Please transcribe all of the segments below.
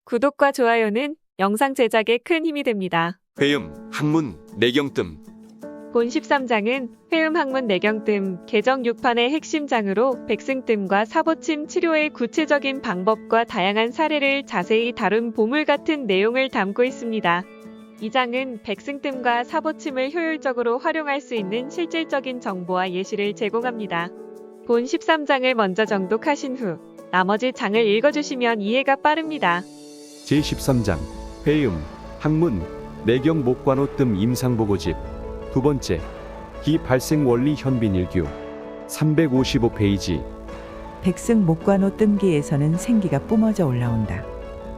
구독과 좋아요는 영상 제작에 큰 힘이 됩니다. 회음, 항문, 내경뜸. 본 13장은 회음 항문 내경뜸 개정 6판의 핵심 장으로 백승뜸과 사보침 치료의 구체적인 방법과 다양한 사례를 자세히 다룬 보물 같은 내용을 담고 있습니다. 이 장은 백승뜸과 사보침을 효율적으로 활용할 수 있는 실질적인 정보와 예시를 제공합니다. 본 13장을 먼저 정독하신 후 나머지 장을 읽어주시면 이해가 빠릅니다. 제13장 회음, 항문, 내경 목관호 뜸 임상보고집. 두 번째, 기 발생 원리 현빈일규. 355페이지. 백승 목관호 뜸기에서는 생기가 뿜어져 올라온다.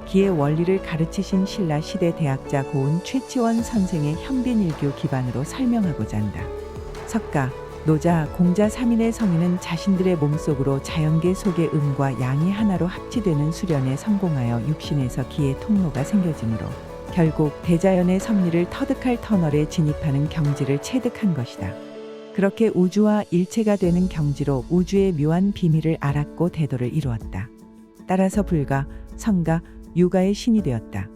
기의 원리를 가르치신 신라 시대 대학자 고은 최치원 선생의 현빈일규 기반으로 설명하고자 한다. 석가, 노자, 공자 3인의 성인은 자신들의 몸속으로 자연계 속의 음과 양이 하나로 합치되는 수련에 성공하여 육신에서 기의 통로가 생겨지므로 결국 대자연의 섭리를 터득할 터널에 진입하는 경지를 체득한 것이다. 그렇게 우주와 일체가 되는 경지로 우주의 묘한 비밀을 알았고 대도를 이루었다. 따라서 불가, 성가, 유가의 신이 되었다.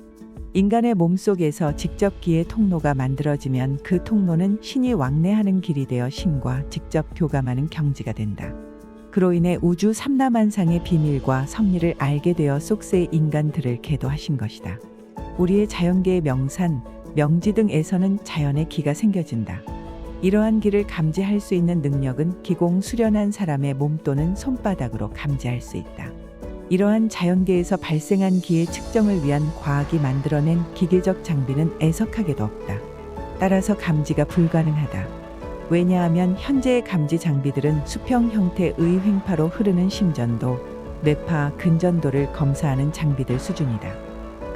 인간의 몸속에서 직접 기의 통로가 만들어지면 그 통로는 신이 왕래하는 길이 되어 신과 직접 교감하는 경지가 된다. 그로 인해 우주 삼라만상의 비밀과 섭리를 알게 되어 속세의 인간들을 계도하신 것이다. 우리의 자연계의 명산, 명지 등에서는 자연의 기가 생겨진다. 이러한 기를 감지할 수 있는 능력은 기공 수련한 사람의 몸 또는 손바닥으로 감지할 수 있다. 이러한 자연계에서 발생한 기의 측정을 위한 과학이 만들어낸 기계적 장비는 애석하게도 없다. 따라서 감지가 불가능하다. 왜냐하면 현재의 감지 장비들은 수평 형태의 횡파로 흐르는 심전도, 뇌파, 근전도를 검사하는 장비들 수준이다.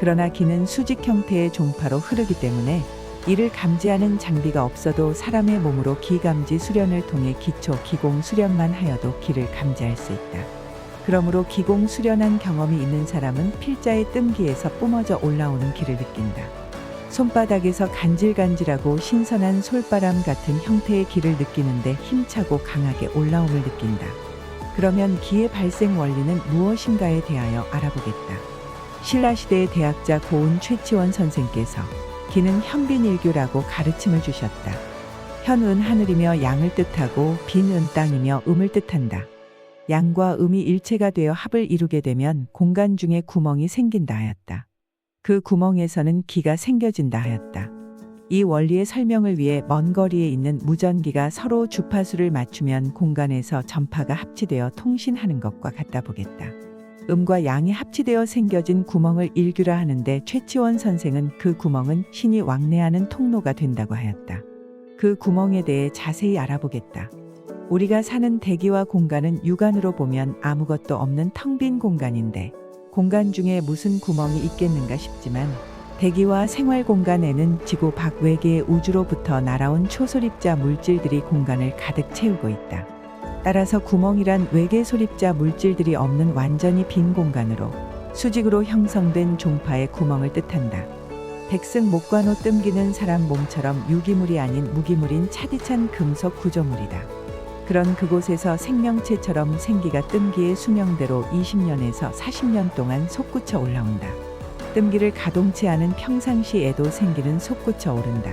그러나 기는 수직 형태의 종파로 흐르기 때문에 이를 감지하는 장비가 없어도 사람의 몸으로 기감지 수련을 통해 기초 기공 수련만 하여도 기를 감지할 수 있다. 그러므로 기공 수련한 경험이 있는 사람은 필자의 뜸기에서 뿜어져 올라오는 기를 느낀다. 손바닥에서 간질간질하고 신선한 솔바람 같은 형태의 기를 느끼는데 힘차고 강하게 올라옴을 느낀다. 그러면 기의 발생 원리는 무엇인가에 대하여 알아보겠다. 신라시대의 대학자 고은 최치원 선생께서 기는 현빈일규라고 가르침을 주셨다. 현은 하늘이며 양을 뜻하고 빈은 땅이며 음을 뜻한다. 양과 음이 일체가 되어 합을 이루게 되면 공간 중에 구멍이 생긴다 하였다. 그 구멍에서는 기가 생겨진다 하였다. 이 원리의 설명을 위해 먼 거리에 있는 무전기가 서로 주파수를 맞추면 공간에서 전파가 합치되어 통신하는 것과 같다 보겠다. 음과 양이 합치되어 생겨진 구멍을 일규라 하는데 최치원 선생은 그 구멍은 신이 왕래하는 통로가 된다고 하였다. 그 구멍에 대해 자세히 알아보겠다. 우리가 사는 대기와 공간은 육안으로 보면 아무것도 없는 텅 빈 공간인데 공간 중에 무슨 구멍이 있겠는가 싶지만 대기와 생활 공간에는 지구 밖 외계의 우주로부터 날아온 초소립자 물질들이 공간을 가득 채우고 있다. 따라서 구멍이란 외계 소립자 물질들이 없는 완전히 빈 공간으로 수직으로 형성된 종파의 구멍을 뜻한다. 백승 목관호 뜸기는 사람 몸처럼 유기물이 아닌 무기물인 차디찬 금속 구조물이다. 그런 그곳에서 생명체처럼 생기가 뜸기의 수명대로 20년에서 40년 동안 솟구쳐 올라온다. 뜸기를 가동치 않은 평상시에도 생기는 솟구쳐 오른다.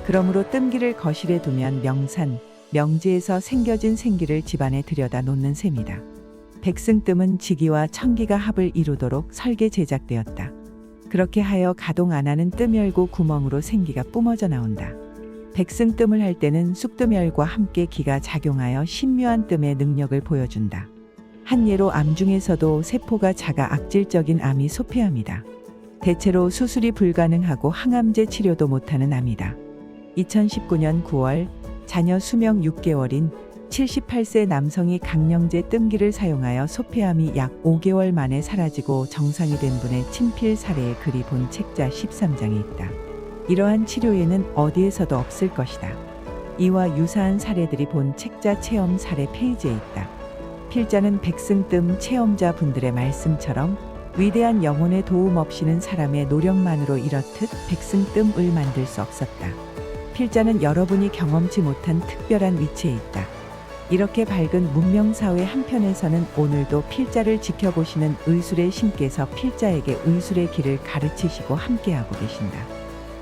그러므로 뜸기를 거실에 두면 명산, 명지에서 생겨진 생기를 집안에 들여다 놓는 셈이다. 백승뜸은 지기와 천기가 합을 이루도록 설계 제작되었다. 그렇게 하여 가동 안 하는 뜸 열고 구멍으로 생기가 뿜어져 나온다. 백승뜸을 할 때는 쑥뜸열과 함께 기가 작용하여 신묘한 뜸의 능력을 보여준다. 한 예로 암 중에서도 세포가 작아 악질적인 암이 소폐암이다. 대체로 수술이 불가능하고 항암제 치료도 못하는 암이다. 2019년 9월 자녀 수명 6개월인 78세 남성이 강령제 뜸기를 사용하여 소폐암이 약 5개월 만에 사라지고 정상이 된 분의 친필 사례의 글이 본 책자 13장에 있다. 이러한 치료에는 어디에서도 없을 것이다. 이와 유사한 사례들이 본 책자 체험 사례 페이지에 있다. 필자는 백승뜸 체험자 분들의 말씀처럼 위대한 영혼의 도움 없이는 사람의 노력만으로 이렇듯 백승뜸을 만들 수 없었다. 필자는 여러분이 경험치 못한 특별한 위치에 있다. 이렇게 밝은 문명사회 한편에서는 오늘도 필자를 지켜보시는 의술의 신께서 필자에게 의술의 길을 가르치시고 함께하고 계신다.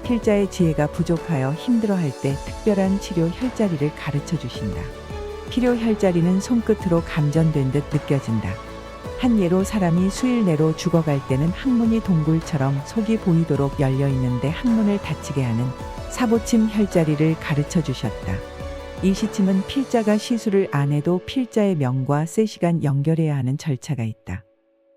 필자의 지혜가 부족하여 힘들어할 때 특별한 치료 혈자리를 가르쳐 주신다. 필요 혈자리는 손끝으로 감전된 듯 느껴진다. 한 예로 사람이 수일 내로 죽어갈 때는 항문이 동굴처럼 속이 보이도록 열려 있는데 항문을 닫히게 하는 사보침 혈자리를 가르쳐 주셨다. 이 시침은 필자가 시술을 안 해도 필자의 명과 세시간 연결해야 하는 절차가 있다.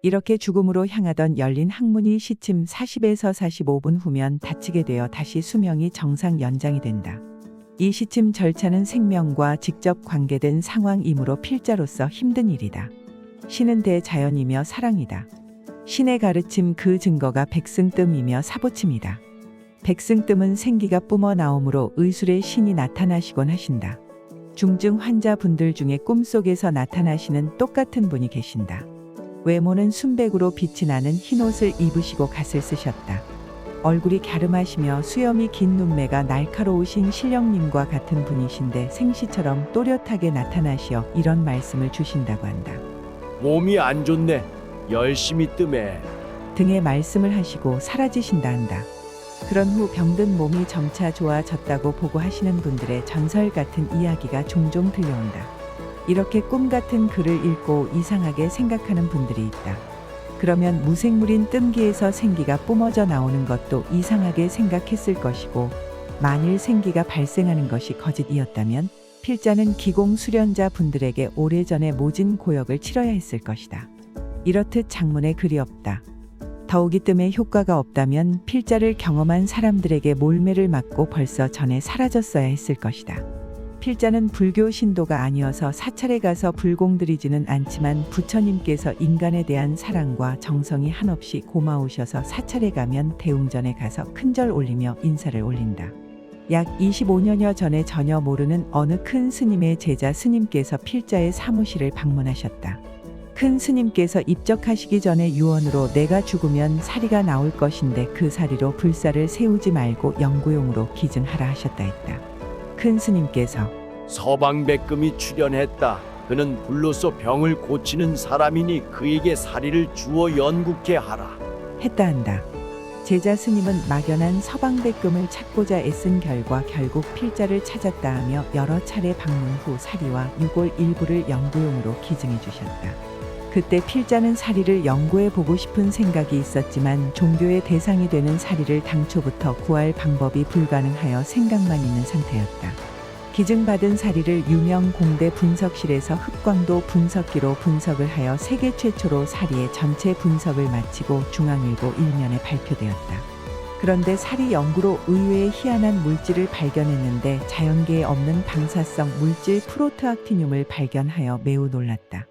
이렇게 죽음으로 향하던 열린 항문이 시침 40에서 45분 후면 닫히게 되어 다시 수명이 정상 연장이 된다. 이 시침 절차는 생명과 직접 관계된 상황이므로 필자로서 힘든 일이다. 신은 대자연이며 사랑이다. 신의 가르침 그 증거가 백승뜸이며 사보침이다. 백승뜸은 생기가 뿜어 나오므로 의술의 신이 나타나시곤 하신다. 중증 환자분들 중에 꿈속에서 나타나시는 똑같은 분이 계신다. 외모는 순백으로 빛이 나는 흰옷을 입으시고 갓을 쓰셨다. 얼굴이 갸름하시며 수염이 긴 눈매가 날카로우신 신령님과 같은 분이신데 생시처럼 또렷하게 나타나시어 이런 말씀을 주신다고 한다. 몸이 안 좋네. 열심히 뜨매. 등의 말씀을 하시고 사라지신다 한다. 그런 후 병든 몸이 점차 좋아졌다고 보고하시는 분들의 전설 같은 이야기가 종종 들려온다. 이렇게 꿈 같은 글을 읽고 이상하게 생각하는 분들이 있다. 그러면 무생물인 뜸기에서 생기가 뿜어져 나오는 것도 이상하게 생각했을 것이고, 만일 생기가 발생하는 것이 거짓이었다면 필자는 기공 수련자 분들에게 오래전에 모진 고역을 치러야 했을 것이다. 이렇듯 장문에 글이 없다. 더욱이 뜸에 효과가 없다면 필자를 경험한 사람들에게 몰매를 맞고 벌써 전에 사라졌어야 했을 것이다. 필자는 불교 신도가 아니어서 사찰에 가서 불공드리지는 않지만 부처님께서 인간에 대한 사랑과 정성이 한없이 고마우셔서 사찰에 가면 대웅전에 가서 큰절 올리며 인사를 올린다. 약 25년여 전에 전혀 모르는 어느 큰 스님의 제자 스님께서 필자의 사무실을 방문하셨다. 큰 스님께서 입적하시기 전에 유언으로 내가 죽으면 사리가 나올 것인데 그 사리로 불사를 세우지 말고 영구용으로 기증하라 하셨다 했다. 큰 스님께서 서방백금이 출연했다. 그는 불로써 병을 고치는 사람이니 그에게 사리를 주어 연국케 하라. 했다 한다. 제자 스님은 막연한 서방백금을 찾고자 애쓴 결과 결국 필자를 찾았다 하며 여러 차례 방문 후 사리와 유골 일부를 영구용으로 기증해 주셨다. 그때 필자는 사리를 연구해 보고 싶은 생각이 있었지만 종교의 대상이 되는 사리를 당초부터 구할 방법이 불가능하여 생각만 있는 상태였다. 기증받은 사리를 유명 공대 분석실에서 흑광도 분석기로 분석을 하여 세계 최초로 사리의 전체 분석을 마치고 중앙일보 일면에 발표되었다. 그런데 사리 연구로 의외의 희한한 물질을 발견했는데 자연계에 없는 방사성 물질 프로트악티늄을 발견하여 매우 놀랐다.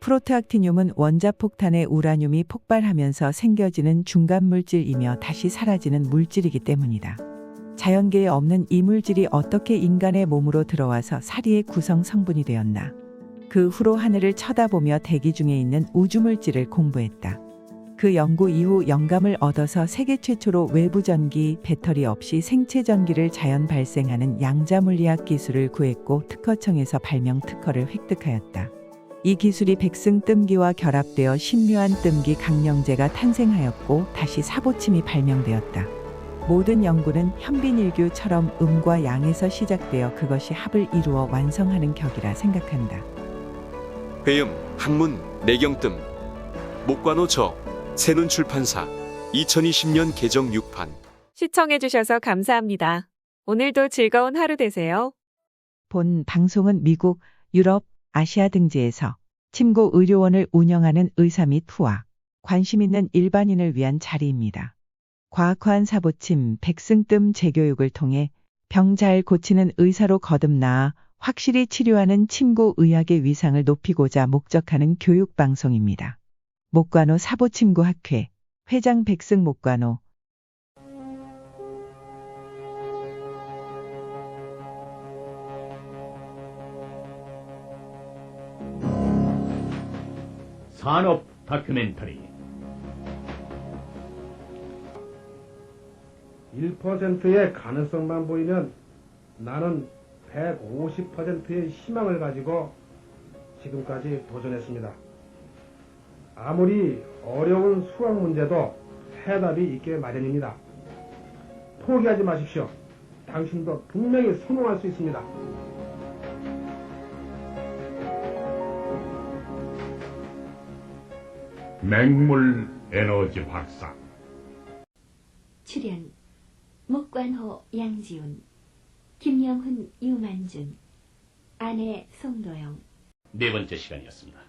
프로트악티늄은 원자폭탄의 우라늄이 폭발하면서 생겨지는 중간물질이며 다시 사라지는 물질이기 때문이다. 자연계에 없는 이 물질이 어떻게 인간의 몸으로 들어와서 사리의 구성 성분이 되었나. 그 후로 하늘을 쳐다보며 대기 중에 있는 우주물질을 공부했다. 그 연구 이후 영감을 얻어서 세계 최초로 외부 전기, 배터리 없이 생체 전기를 자연 발생하는 양자물리학 기술을 구했고 특허청에서 발명 특허를 획득하였다. 이 기술이 백승뜸기와 결합되어 신묘한 뜸기 강령제가 탄생하였고 다시 사보침이 발명되었다. 모든 연구는 현빈일규처럼 음과 양에서 시작되어 그것이 합을 이루어 완성하는 격이라 생각한다. 회음, 학문, 내경뜸. 목관호 저, 새눈출판사. 2020년 개정 6판. 시청해주셔서 감사합니다. 오늘도 즐거운 하루 되세요. 본 방송은 미국, 유럽, 아시아 등지에서 침구 의료원을 운영하는 의사 및 후와 관심 있는 일반인을 위한 자리입니다. 과학화한 사보침, 백승뜸 재교육을 통해 병 잘 고치는 의사로 거듭나아 확실히 치료하는 침구 의학의 위상을 높이고자 목적하는 교육방송입니다. 목관호 사보침구학회 회장 백승목관호. 산업 다큐멘터리 1%의 가능성만 보이면 나는 150%의 희망을 가지고 지금까지 도전했습니다. 아무리 어려운 수학 문제도 해답이 있게 마련입니다. 포기하지 마십시오. 당신도 분명히 성공할 수 있습니다. 맹물 에너지 박사. 출연 목관호 양지훈, 김영훈 유만준, 아내 송도영. 네 번째 시간이었습니다.